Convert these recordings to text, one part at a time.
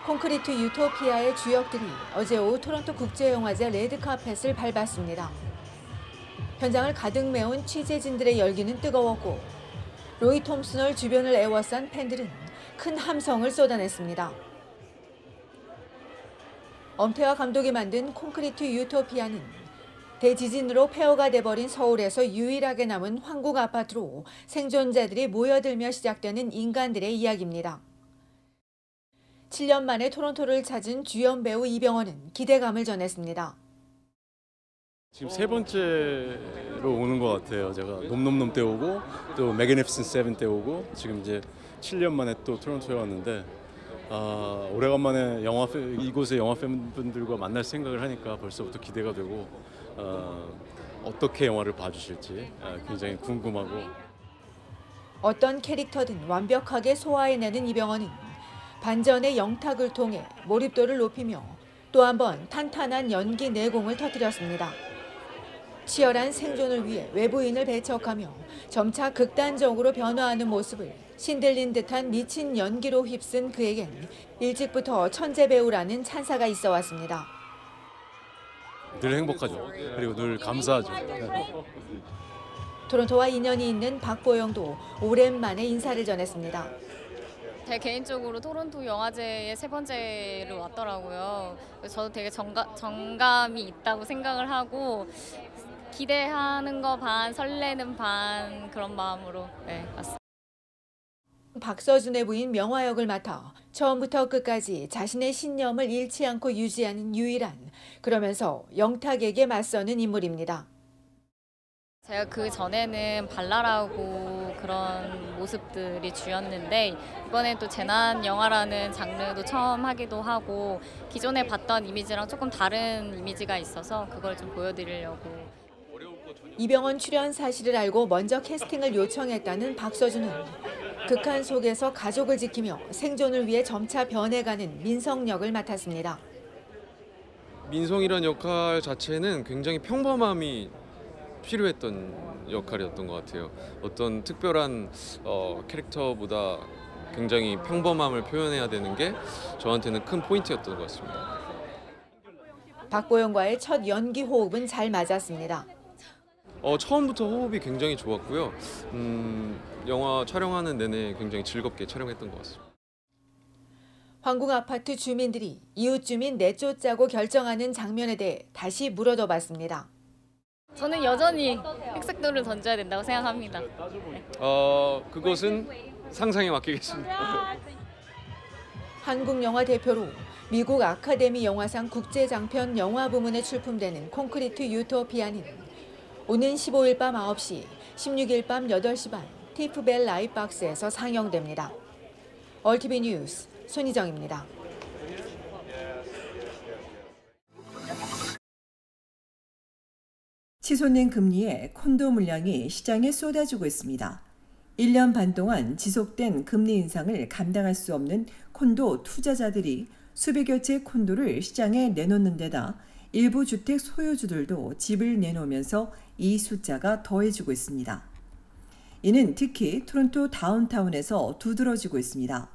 콘크리트 유토피아의 주역들이 어제 오후 토론토 국제영화제 레드카펫을 밟았습니다. 현장을 가득 메운 취재진들의 열기는 뜨거웠고 로이 톰슨을 주변을 에워싼 팬들은 큰 함성을 쏟아냈습니다. 엄태화 감독이 만든 콘크리트 유토피아는 대지진으로 폐허가 돼버린 서울에서 유일하게 남은 황궁 아파트로 생존자들이 모여들며 시작되는 인간들의 이야기입니다. 7년 만에 토론토를 찾은 주연 배우 이병헌은 기대감을 전했습니다. 지금 세 번째로 오는 것 같아요. 제가 놈놈놈 때 오고 또 매그니피센트 세븐 때 오고 지금 이제 7년 만에 또 토론토에 왔는데 오래간만에 이곳의 영화 팬분들과 만날 생각을 하니까 벌써부터 기대가 되고 어떻게 영화를 봐주실지 굉장히 궁금하고 어떤 캐릭터든 완벽하게 소화해내는 이병헌은 반전의 영탁을 통해 몰입도를 높이며 또 한 번 탄탄한 연기 내공을 터뜨렸습니다. 치열한 생존을 위해 외부인을 배척하며 점차 극단적으로 변화하는 모습을 신들린 듯한 미친 연기로 휩쓴 그에겐 일찍부터 천재 배우라는 찬사가 있어 왔습니다. 늘 행복하죠. 그리고 늘 감사하죠. 토론토와 인연이 있는 박보영도 오랜만에 인사를 전했습니다. 제 개인적으로 토론토 영화제에 세 번째로 왔더라고요. 그래서 저도 되게 정감이 있다고 생각을 하고 기대하는 거 반, 설레는 반 그런 마음으로 왔습니다. 박서준의 부인 명화 역을 맡아 처음부터 끝까지 자신의 신념을 잃지 않고 유지하는 유일한, 그러면서 영탁에게 맞서는 인물입니다. 제가 그 전에는 발랄하고 그런 모습들이 주였는데 이번엔 또 재난 영화라는 장르도 처음 하기도 하고 기존에 봤던 이미지랑 조금 다른 이미지가 있어서 그걸 좀 보여드리려고. 이병헌 출연 사실을 알고 먼저 캐스팅을 요청했다는 박서준은 극한 속에서 가족을 지키며 생존을 위해 점차 변해가는 민성 역을 맡았습니다. 민성이란 역할 자체는 굉장히 평범함이 필요했던 역할이었던 것 같아요. 어떤 특별한 캐릭터보다 굉장히 평범함을 표현해야 되는 게 저한테는 큰 포인트였던 것 같습니다. 박보영과의 첫 연기 호흡은 잘 맞았습니다. 처음부터 호흡이 굉장히 좋았고요. 영화 촬영하는 내내 굉장히 즐겁게 촬영했던 것 같습니다. 황궁 아파트 주민들이 이웃 주민 내쫓자고 결정하는 장면에 대해 다시 물어둬봤습니다. 저는 여전히 흑색돌을 던져야 된다고 생각합니다. 그것은 상상에 맡기겠습니다. 한국 영화 대표로 미국 아카데미 영화상 국제장편 영화 부문에 출품되는 콘크리트 유토피아는 오는 15일 밤 9시, 16일 밤 8시 반 티프벨 라이브박스에서 상영됩니다. 얼티비 뉴스 손희정입니다. 치솟는 금리에 콘도 물량이 시장에 쏟아지고 있습니다. 1년 반 동안 지속된 금리 인상을 감당할 수 없는 콘도 투자자들이 수백여 채 콘도를 시장에 내놓는 데다 일부 주택 소유주들도 집을 내놓으면서 이 숫자가 더해지고 있습니다. 이는 특히 토론토 다운타운에서 두드러지고 있습니다.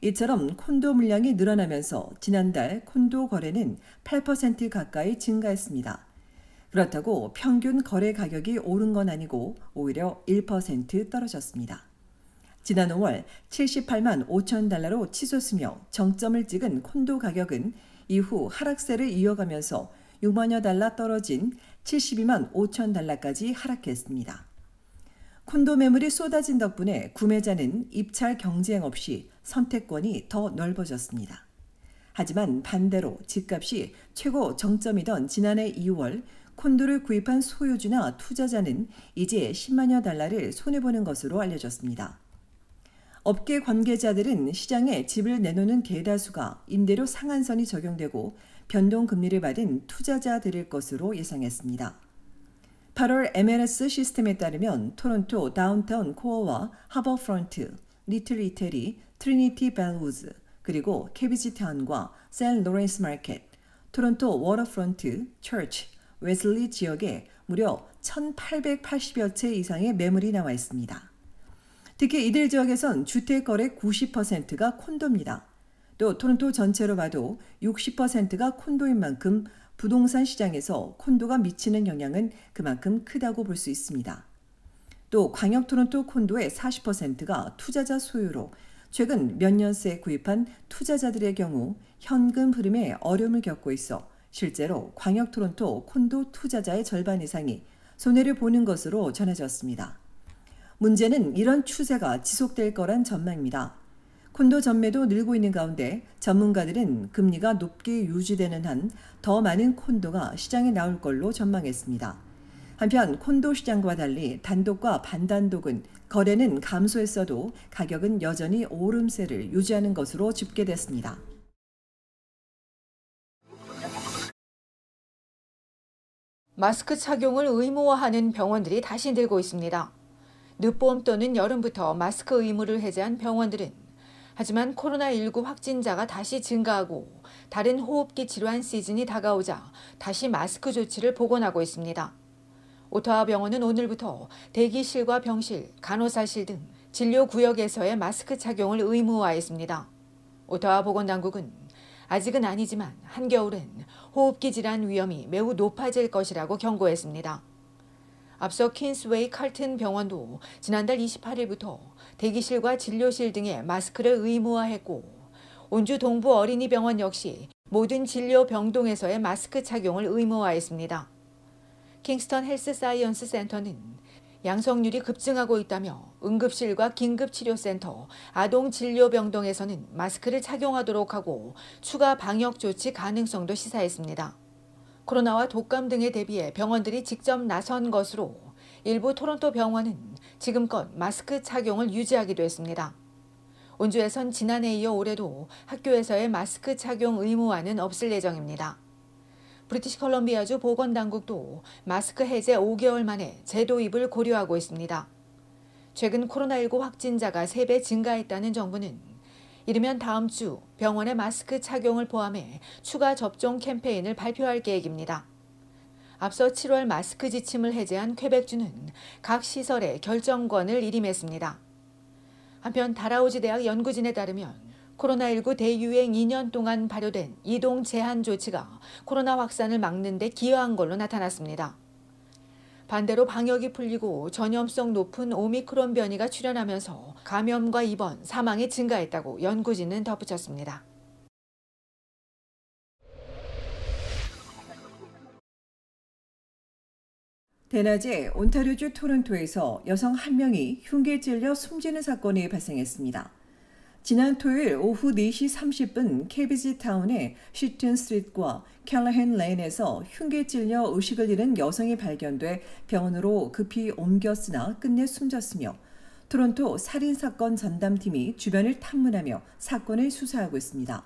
이처럼 콘도 물량이 늘어나면서 지난달 콘도 거래는 8% 가까이 증가했습니다. 그렇다고 평균 거래 가격이 오른 건 아니고 오히려 1% 떨어졌습니다. 지난 5월 78만 5천 달러로 치솟으며 정점을 찍은 콘도 가격은 이후 하락세를 이어가면서 6만여 달러 떨어진 72만 5천 달러까지 하락했습니다. 콘도 매물이 쏟아진 덕분에 구매자는 입찰 경쟁 없이 선택권이 더 넓어졌습니다. 하지만 반대로 집값이 최고 정점이던 지난해 2월 콘도를 구입한 소유주나 투자자는 이제 10만여 달러를 손해보는 것으로 알려졌습니다. 업계 관계자들은 시장에 집을 내놓는 대다수가 임대료 상한선이 적용되고 변동금리를 받은 투자자들일 것으로 예상했습니다. 8월 MLS 시스템에 따르면 토론토 다운타운 코어와 하버프런트, 리틀 이태리, 트리니티 벨우즈, 그리고 케비지 타운과 샌 로렌스 마켓, 토론토 워터프런트, 처치, 웨슬리 지역에 무려 1,880여 채 이상의 매물이 나와 있습니다. 특히 이들 지역에선 주택 거래 90%가 콘도입니다. 또 토론토 전체로 봐도 60%가 콘도인 만큼 부동산 시장에서 콘도가 미치는 영향은 그만큼 크다고 볼 수 있습니다. 또 광역 토론토 콘도의 40%가 투자자 소유로 최근 몇 년 새 구입한 투자자들의 경우 현금 흐름에 어려움을 겪고 있어 실제로 광역 토론토 콘도 투자자의 절반 이상이 손해를 보는 것으로 전해졌습니다. 문제는 이런 추세가 지속될 거란 전망입니다. 콘도 전매도 늘고 있는 가운데 전문가들은 금리가 높게 유지되는 한 더 많은 콘도가 시장에 나올 걸로 전망했습니다. 한편 콘도 시장과 달리 단독과 반단독은 거래는 감소했어도 가격은 여전히 오름세를 유지하는 것으로 집계됐습니다. 마스크 착용을 의무화하는 병원들이 다시 늘고 있습니다. 늦봄 또는 여름부터 마스크 의무를 해제한 병원들은 하지만 코로나19 확진자가 다시 증가하고 다른 호흡기 질환 시즌이 다가오자 다시 마스크 조치를 복원하고 있습니다. 오타와 병원은 오늘부터 대기실과 병실, 간호사실 등 진료구역에서의 마스크 착용을 의무화했습니다. 오타와 보건당국은 아직은 아니지만 한겨울은 호흡기 질환 위험이 매우 높아질 것이라고 경고했습니다. 앞서 퀸스웨이 칼튼 병원도 지난달 28일부터 대기실과 진료실 등에 마스크를 의무화했고 온주 동부 어린이병원 역시 모든 진료 병동에서의 마스크 착용을 의무화했습니다. 킹스턴 헬스 사이언스 센터는 양성률이 급증하고 있다며 응급실과 긴급치료센터, 아동진료병동에서는 마스크를 착용하도록 하고 추가 방역 조치 가능성도 시사했습니다. 코로나와 독감 등에 대비해 병원들이 직접 나선 것으로 일부 토론토 병원은 지금껏 마스크 착용을 유지하기도 했습니다. 온주에선 지난해에 이어 올해도 학교에서의 마스크 착용 의무화는 없을 예정입니다. 브리티시 컬럼비아주 보건당국도 마스크 해제 5개월 만에 재도입을 고려하고 있습니다. 최근 코로나19 확진자가 3배 증가했다는 정부는 이르면 다음 주 병원의 마스크 착용을 포함해 추가 접종 캠페인을 발표할 계획입니다. 앞서 7월 마스크 지침을 해제한 퀘벡주는 각 시설에 결정권을 일임했습니다. 한편 달아오지 대학 연구진에 따르면 코로나19 대유행 2년 동안 발효된 이동 제한 조치가 코로나 확산을 막는 데 기여한 걸로 나타났습니다. 반대로 방역이 풀리고 전염성 높은 오미크론 변이가 출현하면서 감염과 입원, 사망이 증가했다고 연구진은 덧붙였습니다. 대낮에 온타리오주 토론토에서 여성 한 명이 흉기에 찔려 숨지는 사건이 발생했습니다. 지난 토요일 오후 4시 30분 KBG 타운의 시튼 스트리트과 캘러헨 레인에서 흉기에 찔려 의식을 잃은 여성이 발견돼 병원으로 급히 옮겼으나 끝내 숨졌으며 토론토 살인사건 전담팀이 주변을 탐문하며 사건을 수사하고 있습니다.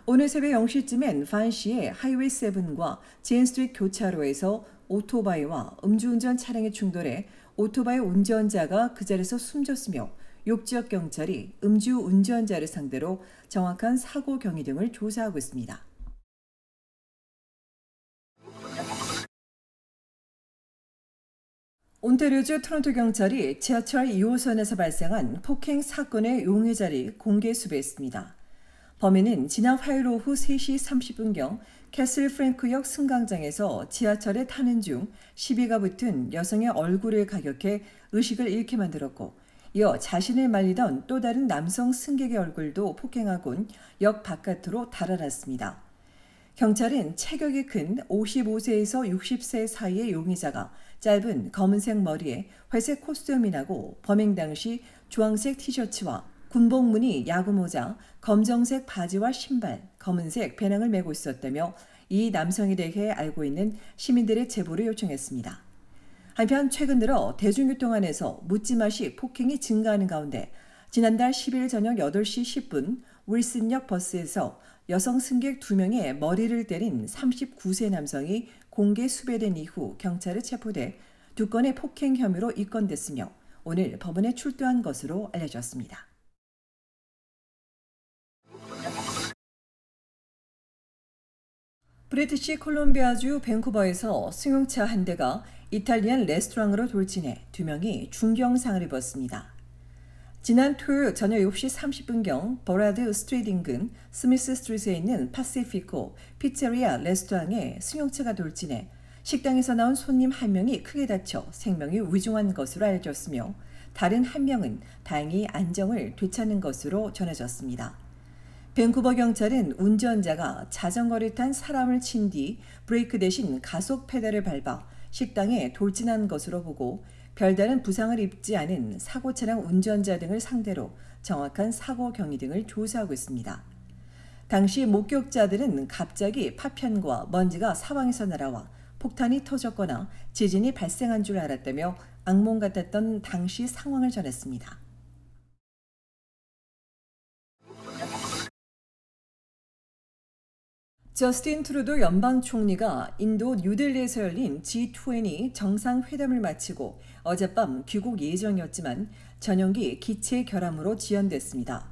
오늘 새벽 0시쯤엔 판시의 하이웨이 7과 제인 스트리트 교차로에서 오토바이와 음주운전 차량이 충돌해 오토바이 운전자가 그 자리에서 숨졌으며 욕지역 경찰이 음주운전자를 상대로 정확한 사고 경위 등을 조사하고 있습니다. 온타리오주 토론토 경찰이 지하철 2호선에서 발생한 폭행 사건의 용의자를 공개 수배했습니다. 범인은 지난 화요일 오후 3시 30분경 캐슬 프랭크역 승강장에서 지하철에 타는 중 시비가 붙은 여성의 얼굴을 가격해 의식을 잃게 만들었고 이어 자신을 말리던 또 다른 남성 승객의 얼굴도 폭행하곤 역 바깥으로 달아났습니다. 경찰은 체격이 큰 55세에서 60세 사이의 용의자가 짧은 검은색 머리에 회색 코스튬이 나고 범행 당시 주황색 티셔츠와 군복 무늬 야구모자, 검정색 바지와 신발, 검은색 배낭을 메고 있었다며 이 남성에 대해 알고 있는 시민들의 제보를 요청했습니다. 한편 최근 들어 대중교통 안에서 묻지마식 폭행이 증가하는 가운데 지난달 10일 저녁 8시 10분 윌슨역 버스에서 여성 승객 2명의 머리를 때린 39세 남성이 공개 수배된 이후 경찰에 체포돼 2건의 폭행 혐의로 입건됐으며 오늘 법원에 출두한 것으로 알려졌습니다. 브리티시 콜롬비아주 밴쿠버에서 승용차 한 대가 이탈리안 레스토랑으로 돌진해 2명이 중경상을 입었습니다. 지난 토요일 저녁 7시 30분경 버라드 스트리트 인근 스미스 스트리트에 있는 파시피코 피체리아 레스토랑에 승용차가 돌진해 식당에서 나온 손님 한 명이 크게 다쳐 생명이 위중한 것으로 알려졌으며 다른 한 명은 다행히 안정을 되찾는 것으로 전해졌습니다. 밴쿠버 경찰은 운전자가 자전거를 탄 사람을 친 뒤 브레이크 대신 가속 페달을 밟아 식당에 돌진한 것으로 보고 별다른 부상을 입지 않은 사고 차량 운전자 등을 상대로 정확한 사고 경위 등을 조사하고 있습니다. 당시 목격자들은 갑자기 파편과 먼지가 사방에서 날아와 폭탄이 터졌거나 지진이 발생한 줄 알았다며 악몽 같았던 당시 상황을 전했습니다. 저스틴 트루도 연방 총리가 인도 뉴델리에서 열린 G20 정상회담을 마치고 어젯밤 귀국 예정이었지만 전용기 기체 결함으로 지연됐습니다.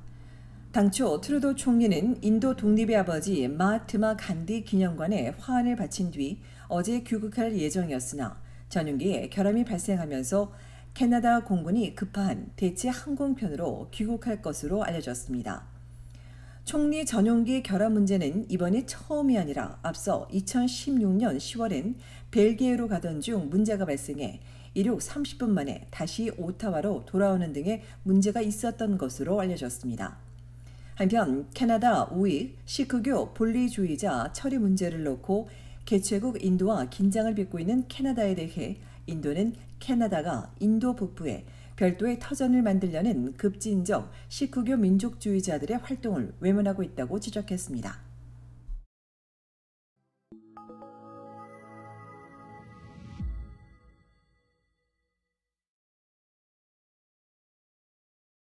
당초 트루도 총리는 인도 독립의 아버지 마하트마 간디 기념관에 화환을 바친 뒤 어제 귀국할 예정이었으나 전용기에 결함이 발생하면서 캐나다 공군이 급파한 대체 항공편으로 귀국할 것으로 알려졌습니다. 총리 전용기 결함 문제는 이번이 처음이 아니라 앞서 2016년 10월엔 벨기에로 가던 중 문제가 발생해 이륙 30분 만에 다시 오타와로 돌아오는 등의 문제가 있었던 것으로 알려졌습니다. 한편 캐나다 우익 시크교 분리주의자 처리 문제를 놓고 개최국 인도와 긴장을 빚고 있는 캐나다에 대해 인도는 캐나다가 인도 북부에 별도의 터전을 만들려는 급진적 시크교 민족주의자들의 활동을 외면하고 있다고 지적했습니다.